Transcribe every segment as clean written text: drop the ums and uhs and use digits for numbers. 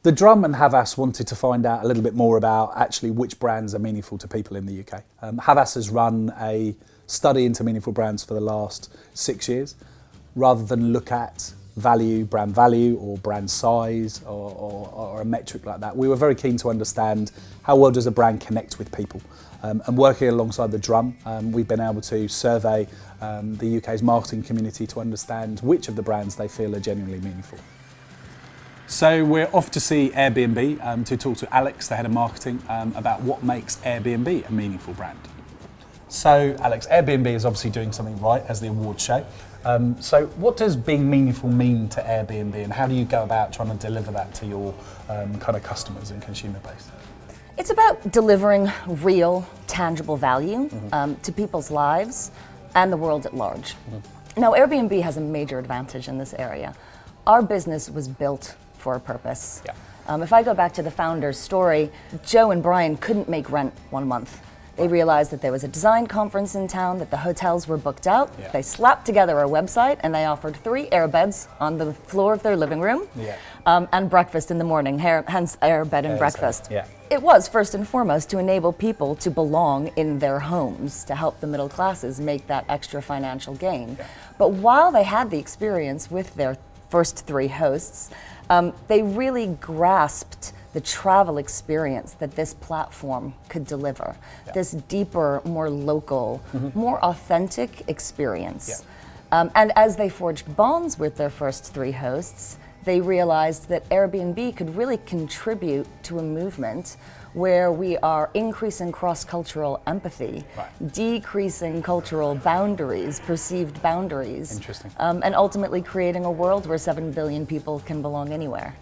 The Drum and Havas wanted to find out a little bit more about actually which brands are meaningful to people in the UK. Havas has run a study into meaningful brands for the last 6 years. Rather than look at brand value or brand size or a metric like that, we were very keen to understand how well does a brand connect with people. And working alongside the Drum, we've been able to survey the UK's marketing community to understand which of the brands they feel are genuinely meaningful. So we're off to see Airbnb to talk to Alex, the head of marketing, about what makes Airbnb a meaningful brand. So Alex, Airbnb is obviously doing something right, as the awards show. So what does being meaningful mean to Airbnb, and how do you go about trying to deliver that to your kind of customers and consumer base? It's about delivering real, tangible value to people's lives and the world at large. Now, Airbnb has a major advantage in this area. Our business was built for a purpose. Yeah. If I go back to the founder's story, Joe and Brian couldn't make rent 1 month. They realized that there was a design conference in town, that the hotels were booked out. Yeah. They slapped together a website and they offered 3 airbeds on the floor of their living room, and breakfast in the morning, hence airbed and breakfast. Yeah. It was first and foremost to enable people to belong in their homes, to help the middle classes make that extra financial gain. Yeah. But while they had the experience with their first 3 hosts, they really grasped the travel experience that this platform could deliver. Yeah. This deeper, more local, more authentic experience. And as they forged bonds with their first 3 hosts, they realized that Airbnb could really contribute to a movement where we are increasing cross-cultural empathy, decreasing cultural boundaries, perceived boundaries, and ultimately creating a world where 7 billion people can belong anywhere.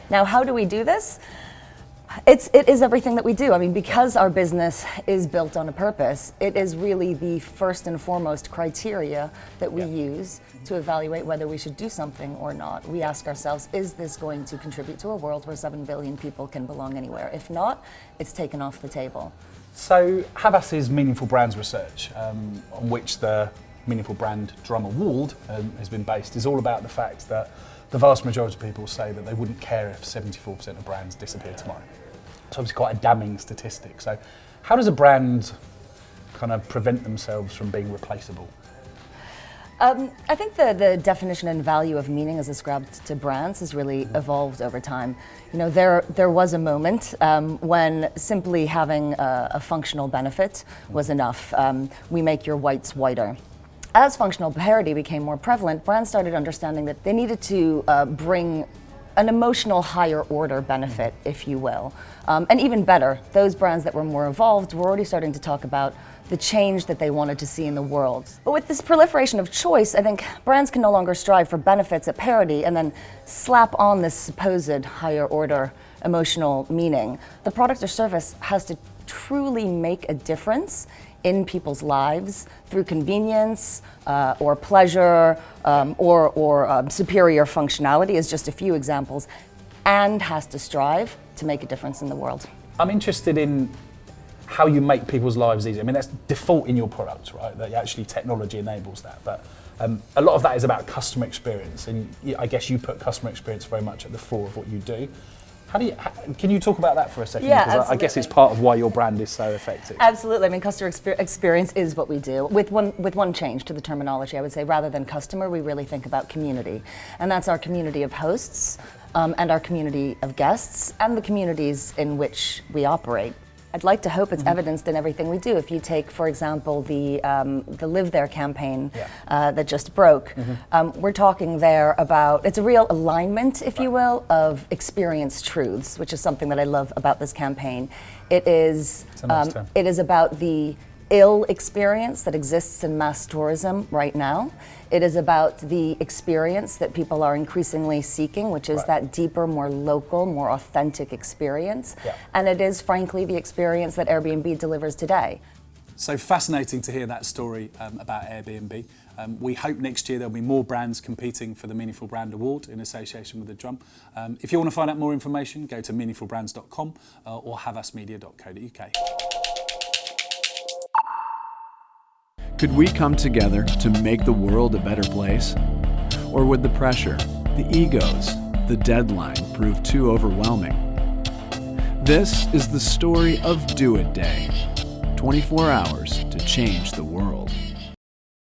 Now, how do we do this? It is everything that we do. I mean, because our business is built on a purpose, it is really the first and foremost criteria that we use to evaluate whether we should do something or not. We ask ourselves, is this going to contribute to a world where 7 billion people can belong anywhere? If not, it's taken off the table. So Havas's Meaningful Brands research, on which the Meaningful Brand Drum Award has been based, is all about the fact that the vast majority of people say that they wouldn't care if 74% of brands disappeared tomorrow. It's obviously quite a damning statistic. So how does a brand kind of prevent themselves from being replaceable? I think the definition and value of meaning as ascribed to brands has really evolved over time. You know, there was a moment when simply having a functional benefit was enough. We make your whites whiter. As functional parity became more prevalent, brands started understanding that they needed to bring an emotional higher order benefit, if you will. And even better, those brands that were more evolved were already starting to talk about the change that they wanted to see in the world. But with this proliferation of choice, I think brands can no longer strive for benefits at parity and then slap on this supposed higher order emotional meaning. The product or service has to truly make a difference in people's lives through convenience or pleasure or superior functionality, is just a few examples, and has to strive to make a difference in the world. I'm interested in how you make people's lives easier. I mean, that's default in your products, right? That actually technology enables that. But a lot of that is about customer experience. And I guess you put customer experience very much at the fore of what you do. Can you talk about that for a second? Yeah, because I guess it's part of why your brand is so effective. Absolutely. I mean, customer experience is what we do. With one change to the terminology, I would say rather than customer, we really think about community. And that's our community of hosts and our community of guests and the communities in which we operate. I'd like to hope it's evidenced in everything we do. If you take, for example, the Live There campaign that just broke, we're talking there about, it's a real alignment, if you will, of experience truths, which is something that I love about this campaign. It is about the ill experience that exists in mass tourism right now. It is about the experience that people are increasingly seeking, which is that deeper, more local, more authentic experience. And it is, frankly, the experience that Airbnb delivers today. So fascinating to hear that story about Airbnb. We hope next year there'll be more brands competing for the Meaningful Brand Award in association with the Drum. If you want to find out more information, go to meaningfulbrands.com or havasmedia.co.uk. Could we come together to make the world a better place? Or would the pressure, the egos, the deadline prove too overwhelming? This is the story of Do It Day. 24 hours to change the world.